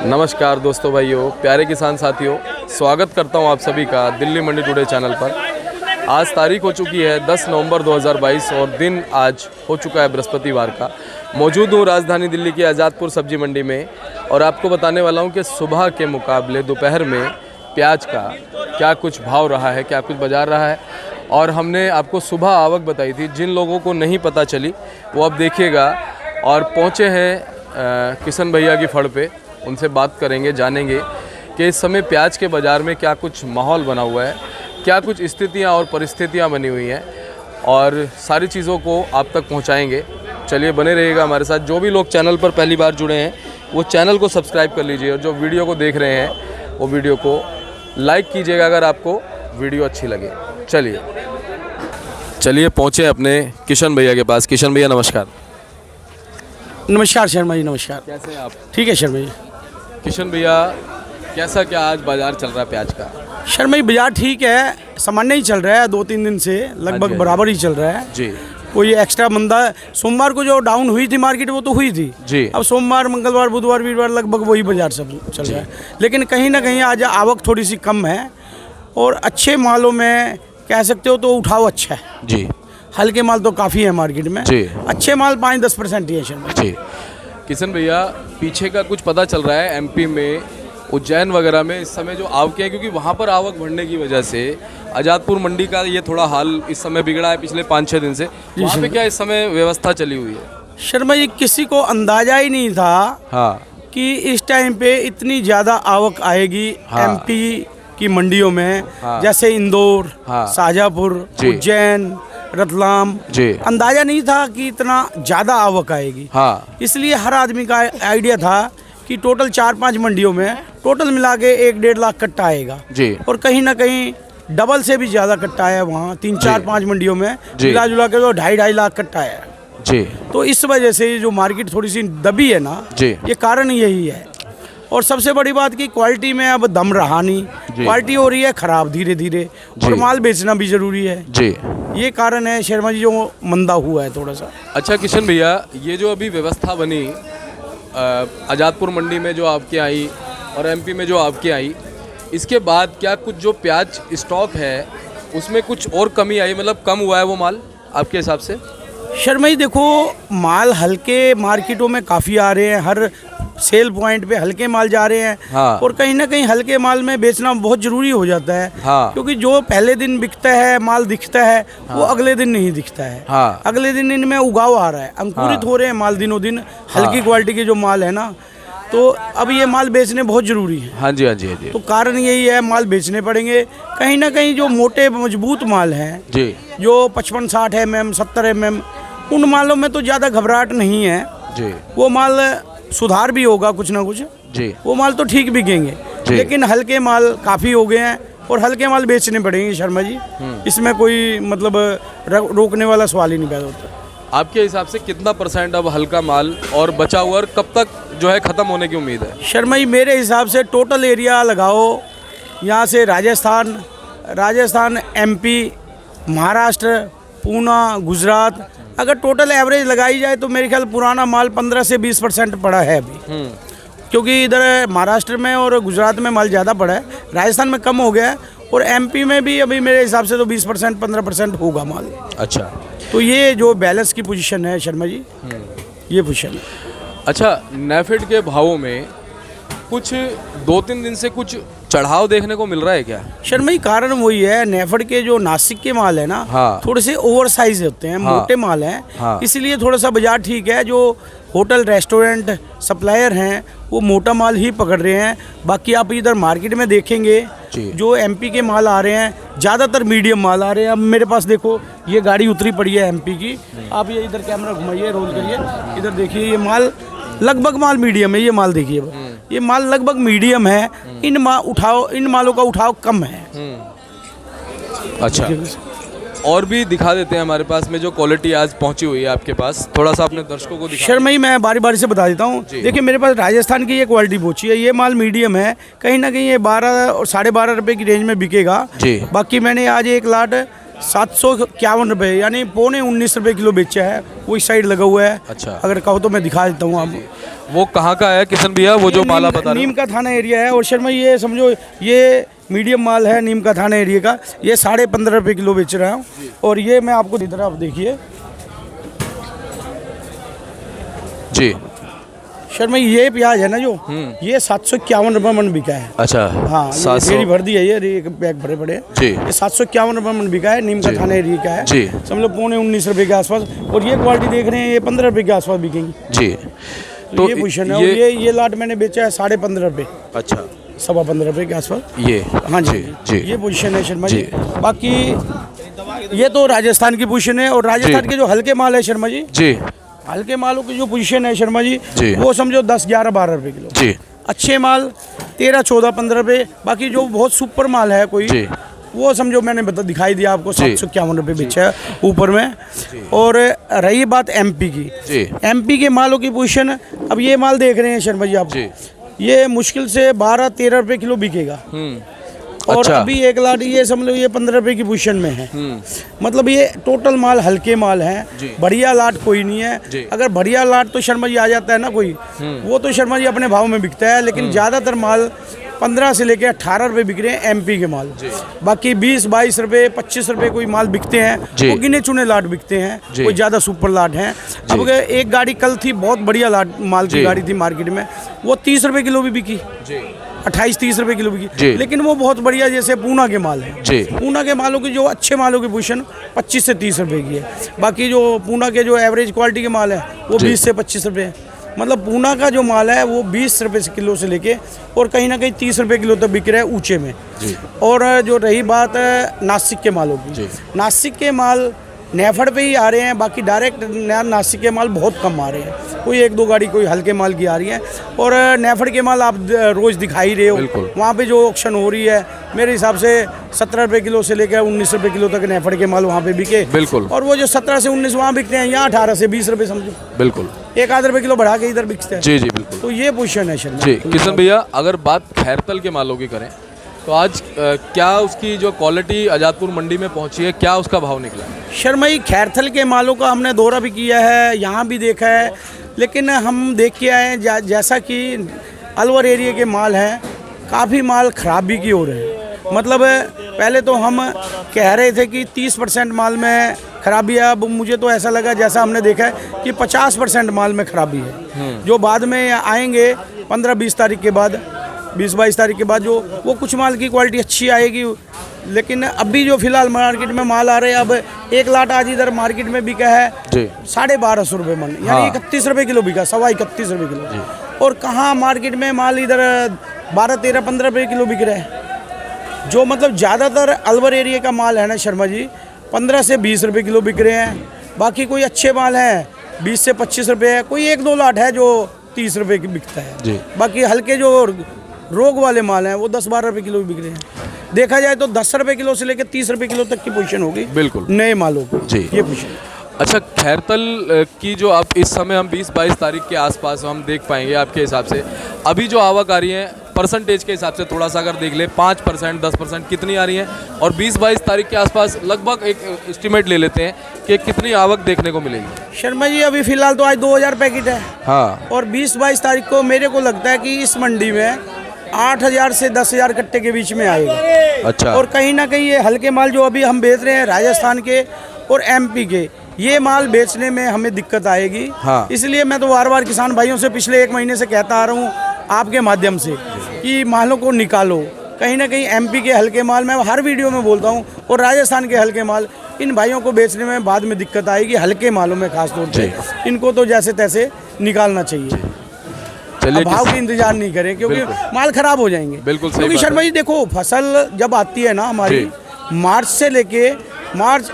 नमस्कार दोस्तों, भाइयों, प्यारे किसान साथियों, स्वागत करता हूं आप सभी का दिल्ली मंडी टुडे चैनल पर। आज तारीख हो चुकी है 10 नवंबर 2022 और दिन आज हो चुका है बृहस्पतिवार का। मौजूद हूं राजधानी दिल्ली की आज़ादपुर सब्जी मंडी में और आपको बताने वाला हूं कि सुबह के मुकाबले दोपहर में प्याज का क्या कुछ भाव रहा है, क्या कुछ बाजार रहा है। और हमने आपको सुबह आवक बताई थी, जिन लोगों को नहीं पता चली वो अब देखिएगा। और पहुँचे हैं किशन भैया की फड़ पे, उनसे बात करेंगे, जानेंगे कि इस समय प्याज के बाज़ार में क्या कुछ माहौल बना हुआ है, क्या कुछ स्थितियां और परिस्थितियां बनी हुई हैं, और सारी चीज़ों को आप तक पहुंचाएंगे। चलिए, बने रहिएगा हमारे साथ। जो भी लोग चैनल पर पहली बार जुड़े हैं वो चैनल को सब्सक्राइब कर लीजिए और जो वीडियो को देख रहे हैं वो वीडियो को लाइक कीजिएगा अगर आपको वीडियो अच्छी लगे। चलिए पहुँचे अपने किशन भैया के पास। किशन भैया नमस्कार। नमस्कार शर्मा जी, नमस्कार। कैसे हैं आप? ठीक है शर्मा जी। किशन भैया, कैसा क्या आज बाजार चल रहा है प्याज का? शर्मा जी, बाजार ठीक है, सामान्य ही चल रहा है। 2-3 दिन से लगभग बराबर ही चल रहा है जी। कोई एक्स्ट्रा मंदा, सोमवार को जो डाउन हुई थी मार्केट वो तो हुई थी जी। अब सोमवार, मंगलवार, बुधवार, वीरवार लगभग वही बाजार सब चल रहा है। लेकिन कहीं ना कहीं आज आवक थोड़ी सी कम है और अच्छे मालों में कह सकते हो तो उठाव अच्छा है जी। हल्के माल तो काफ़ी है मार्केट में जी। अच्छे माल 5-10% ही है शर्मा जी। किशन भैया, पीछे का कुछ पता चल रहा है एमपी में, उज्जैन वगैरह में इस समय जो आवक है, क्योंकि वहाँ पर आवक बढ़ने की वजह से आज़ादपुर मंडी का ये थोड़ा हाल इस समय बिगड़ा है पिछले 5-6 दिन से। वहाँ पे क्या इस समय व्यवस्था चली हुई है? शर्मा जी, किसी को अंदाजा ही नहीं था हाँ कि इस टाइम पे इतनी ज़्यादा आवक आएगी। हाँ। एमपी की मंडियों में हाँ। जैसे जैसे इंदौर, हाँ। शाजापुर, उज्जैन, रतलाम, जी। अंदाजा नहीं था कि इतना ज़्यादा आवक आएगी। हाँ। इसलिए हर आदमी का आइडिया था कि टोटल 4-5 मंडियों में टोटल मिला के 1-1.5 लाख कट्टा आएगा जी। और कहीं ना कहीं डबल से भी ज़्यादा कट्टा है वहाँ 3-4-5 मंडियों में मिला जुला के तो 2.5 लाख कट्टा है जी। तो इस वजह से जो मार्केट थोड़ी सी दबी है ना जी। ये कारण यही है। और सबसे बड़ी बात कि क्वालिटी में अब दम रहा नहीं, क्वालिटी हो रही है ख़राब धीरे धीरे और माल बेचना भी ज़रूरी है जी। ये कारण है शर्मा जी जो मंदा हुआ है थोड़ा सा। अच्छा किशन भैया, ये जो अभी व्यवस्था बनी आज़ादपुर मंडी में जो आपके आई और एमपी में जो आपके आई, इसके बाद क्या कुछ जो प्याज स्टॉक है उसमें कुछ और कमी आई, मतलब कम हुआ है वो माल आपके हिसाब से? शर्मा जी देखो, माल हल्के मार्केटों में काफ़ी आ रहे हैं, हर सेल पॉइंट पे हल्के माल जा रहे हैं। हाँ। और कहीं ना कहीं हल्के माल में बेचना बहुत ज़रूरी हो जाता है। हाँ। क्योंकि जो पहले दिन बिकता है माल दिखता है, वो अगले दिन नहीं दिखता है। हाँ। अगले दिन इनमें उगाव आ रहा है, अंकुरित हो रहे हैं माल दिनों दिन। हल्की क्वालिटी के जो माल है ना, तो अब ये माल बेचने बहुत ज़रूरी है। हाँ जी, हाँ जी, हाँ जी। तो कारण यही है, माल बेचने पड़ेंगे। कहीं ना कहीं जो मोटे मजबूत माल हैं जी, जो 55-60 mm, 70 mm, उन मालों में तो ज़्यादा घबराहट नहीं है जी। वो माल सुधार भी होगा कुछ ना कुछ जी। वो माल तो ठीक बिकेंगे। लेकिन हल्के माल काफ़ी हो गए हैं और हल्के माल बेचने पड़ेंगे शर्मा जी। इसमें कोई मतलब रोकने वाला सवाल ही नहीं पैदा होता। आपके हिसाब से कितना % अब हल्का माल और बचा हुआ और कब तक जो है ख़त्म होने की उम्मीद है? शर्मा जी मेरे हिसाब से टोटल एरिया लगाओ, यहाँ से राजस्थान, एमपी, महाराष्ट्र, पूना, गुजरात, अगर टोटल एवरेज लगाई जाए तो मेरे ख्याल पुराना माल 15 से 20% पड़ा है अभी। क्योंकि इधर महाराष्ट्र में और गुजरात में माल ज़्यादा पड़ा है, राजस्थान में कम हो गया है और एमपी में भी अभी मेरे हिसाब से तो 20% 15% होगा माल। अच्छा, तो ये जो बैलेंस की पोजीशन है शर्मा जी, ये पोजीशन है। अच्छा, नेफेड के भावों में कुछ 2-3 दिन से कुछ चढ़ाव देखने को मिल रहा है क्या? शर्मा जी कारण वही है, नेफेड के जो नासिक के माल है ना, हाँ। थोड़े से ओवर साइज होते हैं, हाँ। मोटे माल हैं। हाँ। इसलिए थोड़ा सा बाजार ठीक है। जो होटल, रेस्टोरेंट, सप्लायर हैं वो मोटा माल ही पकड़ रहे हैं। बाकी आप इधर मार्केट में देखेंगे जो एमपी के माल आ रहे हैं ज़्यादातर मीडियम माल आ रहे हैं। अब मेरे पास देखो ये गाड़ी उतरी पड़ी है एमपी की, आप ये इधर कैमरा घुमाइए, रोल करिए, इधर देखिए, ये माल लगभग माल मीडियम है। ये माल देखिए, ये माल लगभग मीडियम है। इन मालों का उठाव कम है। अच्छा, और भी दिखा देते हैं हमारे पास में जो क्वालिटी आज पहुंची हुई है आपके पास, थोड़ा सा अपने दर्शकों को दिखा। शर्मा जी मैं बारी बारी से बता देता हूँ। देखिए मेरे पास राजस्थान की ये क्वालिटी पहुंची है, ये माल मीडियम है, कहीं ना कहीं ये 12 और 12.5 रुपये की रेंज में बिकेगा। बाकी मैंने आज एक लाट 751 रुपये, यानी पौने 19 रुपये किलो बेचा है। वो इस साइड लगा हुआ है। अच्छा। अगर कहो तो मैं दिखा देता हूँ आप। वो कहाँ का है किशन भैया, वो जो माल आप बता रहे नीम का थाना एरिया है। और शर्मा ये समझो ये मीडियम माल है नीम का थाना एरिया का। ये 15.5 रुपये किलो बेच रहा हूँ। और ये मैं आपको इधर आप देखिए जी शर्मा, ये प्याज है ना जो, ये 751 रुपये मन बिका है। अच्छा। हाँ, 700 मेरी भर दी है, ये एक बैग भरे पड़े हैं। जी। ये 751 रुपये मन बिका है, नीम का थाना एरिया का है जी। समझ लो पौने 19 रुपये के आसपास। और ये क्वालिटी देख रहे हैं, ये 15 रुपये के आसपास बिकेंगी जी। तो ये पोजीशन है। और ये लाट मैंने बेचा है 15.5 रुपये, अच्छा 15.25 रुपये के आसपास। ये हाँ जी जी। ये पोजीशन है शर्मा जी। बाकी ये तो राजस्थान की पोजीशन है। और राजस्थान के जो हल्के माल है शर्मा जी, जी, हल्के मालों की जो पोजीशन है शर्मा जी, जी। वो समझो 10, 11, 12 रुपये किलो। जी। अच्छे माल 13, 14, 15 रुपये। बाकी जो बहुत सुपर माल है कोई, जी। वो समझो मैंने दिखाई दिया आपको, जी। 751 रुपये बेचा है ऊपर में। और रही बात एमपी की, जी। एमपी के मालों की पोजीशन, अब ये माल देख रहे हैं शर्मा जी आप, जी। ये मुश्किल से 12-13 रुपये किलो बिकेगा। और अच्छा। अभी एक लाट ये समझ लो ये 15 रुपये की पोजीशन में है। मतलब ये टोटल माल हल्के माल हैं। जी। बढ़िया लाट कोई नहीं है। जी। अगर बढ़िया लाट तो शर्मा जी आ जाता है ना कोई, वो तो शर्मा जी अपने भाव में बिकता है। लेकिन ज़्यादातर माल 15 से लेकर 18 रुपये बिक रहे हैं एमपी के माल। बाकी 20-22 रुपये 25 रुपये कोई माल बिकते हैं, वो गिने चुने लाट बिकते हैं, कोई ज़्यादा सुपर लाट हैं। अब एक गाड़ी कल थी, बहुत बढ़िया लाट माल की गाड़ी थी मार्केट में, वो 30 रुपये किलो भी बिकी, 28-30 रुपये किलो बिकी। लेकिन वो बहुत बढ़िया जैसे पूना के माल है। पूना के मालों की जो अच्छे मालों की पोजीशन 25 से 30 रुपये की है। बाकी जो पूना के जो एवरेज क्वालिटी के माल है वो 20 से 25 रुपये। मतलब पूना का जो माल है वो 20 रुपये किलो से लेके और कहीं ना कहीं 30 रुपये किलो तक बिक रहा है ऊंचे में। और जो रही बात नासिक के मालों की, नासिक के माल नेफड़ पे ही आ रहे हैं। बाकी डायरेक्ट नासिक के माल बहुत कम आ रहे हैं, कोई 1-2 गाड़ी कोई हल्के माल की आ रही है। और नेफड़ के माल आप रोज़ दिखाई रहे हो, वहाँ पे जो ऑक्शन हो रही है मेरे हिसाब से 17 रुपये किलो से लेकर 19 रुपये किलो तक नेफड़ के माल वहाँ पे बिके। बिल्कुल। और वो जो 17 से 19 वहाँ बिकते हैं, यहाँ 18 से 20 रुपये समझो। बिल्कुल। 1-8 रुपये किलो बढ़ा के इधर बिकते हैं। जी जी बिल्कुल। तो ये पोजीशन है शर्मा जी। किशन भैया अगर बात खैरतल के मालों की करें तो आज क्या उसकी जो क्वालिटी आज़ादपुर मंडी में पहुंची है, क्या उसका भाव निकला? शर्मा जी खैरथल के मालों का हमने दौरा भी किया है, यहाँ भी देखा है। लेकिन हम देख के आए हैं जैसा कि अलवर एरिया के माल हैं, काफ़ी माल खराबी की ओर है। मतलब पहले तो हम कह रहे थे कि 30% माल में खराबी है, अब मुझे तो ऐसा लगा जैसा हमने देखा है कि 50% माल में खराबी है। जो बाद में आएंगे 15-20 तारीख के बाद, 20-22 तारीख के बाद जो वो कुछ माल की क्वालिटी अच्छी आएगी। लेकिन अभी जो फिलहाल मार्केट में माल आ रहे हैं, अब एक लाट आज इधर मार्केट में बिका है 1250 रुपये मन, यानी 31 रुपये किलो बिका, 31 रुपये किलो। और कहाँ मार्केट में माल इधर 12, 13, 15 रुपये किलो बिक रहा है। जो मतलब ज़्यादातर अलवर एरिया का माल है ना शर्मा जी, 15 से 20 रुपये किलो बिक रहे हैं। बाकी कोई अच्छे माल हैं 20 से 25 रुपये है, कोई 1-2 लाट है जो 30 रुपये की बिकता है। बाकी हल्के जो रोग वाले माल हैं वो 10-12 रुपये किलो भी बिक रहे हैं। देखा जाए तो 10 रुपये किलो से लेकर 30 रुपये किलो तक की पोजीशन होगी बिल्कुल नए मालों की। जी ये पोजीशन। अच्छा खैरतल की जो आप इस समय हम 20-22 तारीख के आसपास हम देख पाएंगे आपके हिसाब से अभी जो आवक आ रही है परसेंटेज के हिसाब से थोड़ा सा अगर देख ले 5%, 10% कितनी आ रही है? और 20-22 तारीख के आसपास लगभग एक एस्टिमेट ले लेते हैं कि कितनी आवक देखने को मिलेगी? शर्मा जी अभी फिलहाल तो आज 2000 पैकेट है। हाँ। और 20-22 तारीख को मेरे को लगता है कि इस मंडी में 8000 से 10,000 कट्टे के बीच में आएगा। अच्छा। और कहीं ना कहीं ये हल्के माल जो अभी हम बेच रहे हैं राजस्थान के और एमपी के, ये माल बेचने में हमें दिक्कत आएगी। हाँ। इसलिए मैं तो बार-बार किसान भाइयों से पिछले 1 महीने से कहता आ रहा हूँ आपके माध्यम से कि मालों को निकालो। कहीं ना कहीं एमपी के हल्के माल मैं हर वीडियो में बोलता हूँ, और राजस्थान के हल्के माल इन भाइयों को बेचने में बाद में दिक्कत आएगी। हल्के मालों में खास तौर पे इनको तो जैसे तैसे निकालना चाहिए। चलिए भाव की इंतजार नहीं करें क्योंकि माल खराब हो जाएंगे। बिल्कुल सही। क्योंकि शर्मा जी देखो फसल जब आती है ना हमारी मार्च से लेके मार्च,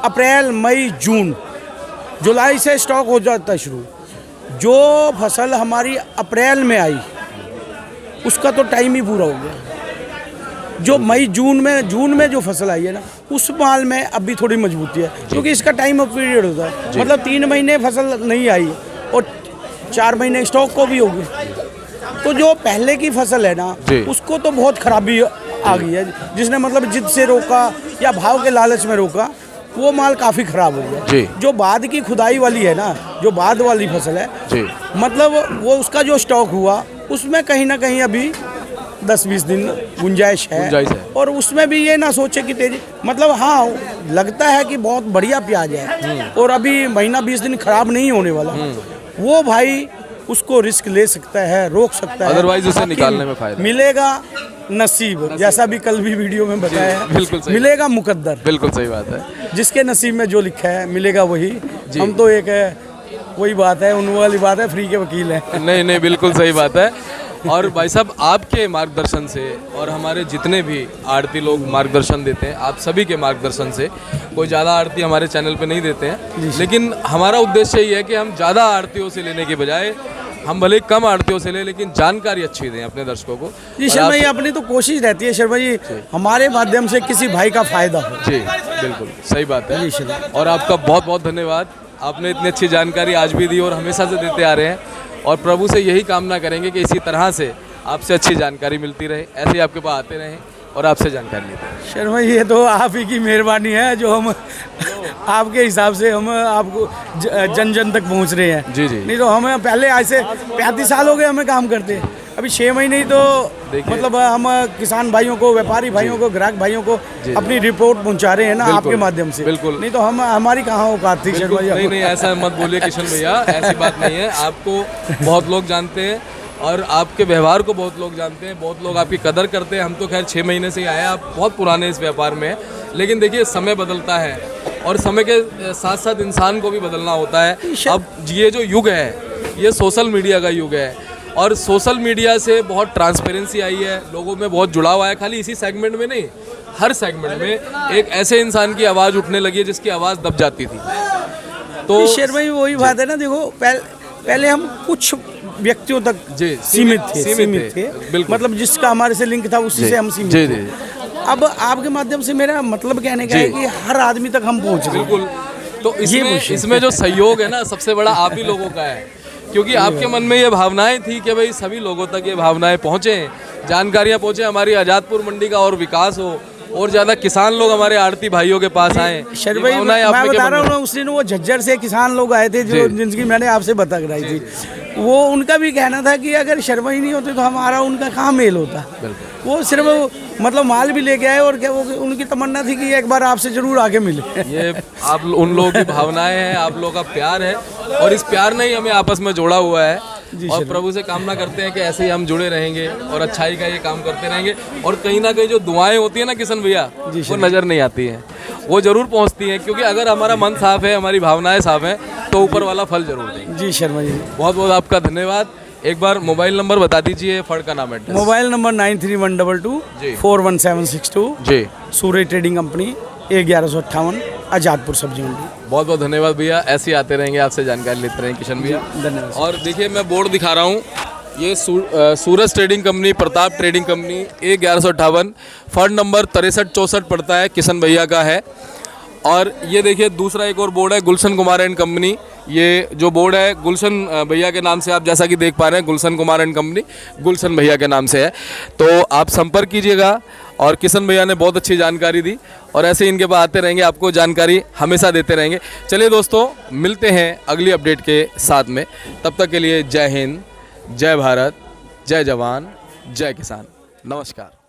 अप्रैल, मई, जून, जुलाई से स्टॉक हो जाता है शुरू। जो फसल हमारी अप्रैल में आई उसका तो टाइम ही पूरा हो गया। जो मई जून में जो फसल आई है ना उस माल में अभी थोड़ी मजबूती है क्योंकि इसका टाइम ऑफ पीरियड होता है। मतलब 3 महीने फसल नहीं आई और 4 महीने स्टॉक को भी होगी। तो जो पहले की फसल है ना उसको तो बहुत खराबी आ गई है। जिसने मतलब जिद से रोका या भाव के लालच में रोका, वो माल काफ़ी ख़राब हो गया जी। जो बाद की खुदाई वाली है ना, जो बाद वाली फसल है जी, मतलब वो उसका जो स्टॉक हुआ उसमें कहीं ना कहीं अभी 10-20 दिन गुंजाइश है। और उसमें भी ये ना सोचे कि तेजी, मतलब हाँ लगता है कि बहुत बढ़िया प्याज है और अभी महीना 20 दिन खराब नहीं होने वाला, वो भाई उसको रिस्क ले सकता है, रोक सकता है, अदरवाइज उसे निकालने में फायदा मिलेगा नसीब, जैसा भी कल भी वीडियो में बताया है, बिल्कुल सही, मिलेगा मुकद्दर, बिल्कुल सही बात है। जिसके नसीब में जो लिखा है मिलेगा वही। हम तो एक है, वही बात है, उन वाली बात है, फ्री के वकील है। नहीं नहीं, बिल्कुल सही बात है। और भाई साहब आपके मार्गदर्शन से और हमारे जितने भी आड़ती लोग मार्गदर्शन देते हैं, आप सभी के मार्गदर्शन से, कोई ज़्यादा आड़ती हमारे चैनल पे नहीं देते हैं, लेकिन हमारा उद्देश्य ये है कि हम ज़्यादा आड़तियों से लेने के बजाय हम भले कम आड़तियों से लें लेकिन जानकारी अच्छी दें अपने दर्शकों को। जी शर्मा जी, अपनी तो कोशिश रहती है शर्मा जी हमारे माध्यम से किसी भाई का फायदा हो। जी बिल्कुल सही बात है। और आपका बहुत बहुत धन्यवाद, आपने इतनी अच्छी जानकारी आज भी दी और हमेशा से देते आ रहे हैं, और प्रभु से यही कामना करेंगे कि इसी तरह से आपसे अच्छी जानकारी मिलती रहे, ऐसे ही आपके पास आते रहें और आपसे जानकारी लेते हैं। शर्मा जी ये तो आप ही की मेहरबानी है जो हम आपके हिसाब से हम आपको जन जन तक पहुंच रहे हैं। जी जी, नहीं तो हमें पहले ऐसे 35 साल हो गए हमें काम करते, अभी 6 महीने ही तो मतलब हम किसान भाइयों को, व्यापारी भाइयों को, ग्राहक भाइयों को अपनी रिपोर्ट पहुंचा रहे हैं ना आपके माध्यम से। बिल्कुल, नहीं तो हम हमारी कहाँ औकात थी शर्मा जी। नहीं नहीं, ऐसा मत बोलिए किशन भैया, ऐसी बात नहीं है। आपको बहुत लोग जानते हैं और आपके व्यवहार को बहुत लोग जानते हैं, बहुत लोग आपकी कदर करते हैं। हम तो खैर 6 महीने से ही आए हैं, आप बहुत पुराने इस व्यापार में हैं, लेकिन देखिए समय बदलता है और समय के साथ साथ इंसान को भी बदलना होता है। अब ये जो युग है ये सोशल मीडिया का युग है और सोशल मीडिया से बहुत ट्रांसपेरेंसी आई है, लोगों में बहुत जुड़ाव आया, खाली इसी सेगमेंट में नहीं, हर सेगमेंट में एक ऐसे इंसान की आवाज़ उठने लगी है जिसकी आवाज़ दब जाती थी। तो शर्मा जी वही बात है ना, देखो पहले हम कुछ व्यक्तियों तक सीमित थे। मतलब जिसका हमारे से लिंक था उसी से हम सीमित थे। अब आपके माध्यम से मेरा मतलब कहने का है कि हर आदमी तक हम पहुंच रहे हैं। बिल्कुल, तो इसमें जो सहयोग है ना सबसे बड़ा आप ही लोगों का है, क्योंकि आपके मन में ये भावनाएं थी कि भाई सभी लोगों तक ये भावनाएं पहुँचे, जानकारियाँ पहुँचे, हमारी आज़ादपुर मंडी का और विकास हो और ज़्यादा किसान लोग हमारे आड़ती भाइयों के पास आए। शर्मा जी मैं बता रहा हूँ, उस दिन वो झज्जर से किसान लोग आए थे जो जिनकी मैंने आपसे बता कराई थी, वो उनका भी कहना था कि अगर शर्मा ही नहीं होते तो हमारा उनका कहाँ मेल होता। वो सिर्फ मतलब माल भी लेके आए और क्या वो उनकी तमन्ना थी कि एक बार आपसे जरूर आके मिले। ये आप उन लोगों की भावनाएं हैं, आप लोगों का प्यार है और इस प्यार ने ही हमें आपस में जोड़ा हुआ है और प्रभु से कामना करते हैं कि ऐसे ही हम जुड़े रहेंगे और अच्छाई का ये काम करते रहेंगे। और कहीं ना कहीं जो दुआएं होती है ना किशन भैया, वो नज़र नहीं आती हैं, वो जरूर पहुंचती हैं, क्योंकि अगर हमारा मन साफ है, हमारी भावनाएं साफ हैं तो ऊपर वाला फल जरूर देंगे। जी शर्मा जी बहुत बहुत आपका धन्यवाद। एक बार मोबाइल नंबर बता दीजिए, फड़ का नाम है। मोबाइल नंबर 9312 41762 जी, सूर्य ट्रेडिंग कंपनी 1158 आज़ादपुर सब्जी मंडी। बहुत बहुत धन्यवाद भैया, ऐसे ही आते रहेंगे, आपसे जानकारी लेते रहेंगे किशन भैया। धन्यवाद। और देखिए मैं बोर्ड दिखा रहा हूँ, ये Suraj trading company, Pratap trading company 1158, fund number 6364 पड़ता है, किशन भैया का है। और ये देखिए दूसरा एक और बोर्ड है, गुलशन कुमार एंड कंपनी। ये जो बोर्ड है गुलशन भैया के नाम से, आप जैसा कि देख पा रहे हैं, गुलशन कुमार एंड कंपनी गुलशन भैया के नाम से है, तो आप संपर्क कीजिएगा। और किशन भैया ने बहुत अच्छी जानकारी दी और ऐसे इनके पास आते रहेंगे, आपको जानकारी हमेशा देते रहेंगे। चलिए दोस्तों, मिलते हैं अगली अपडेट के साथ में, तब तक के लिए जय हिंद, जय भारत, जय जवान, जय किसान, नमस्कार।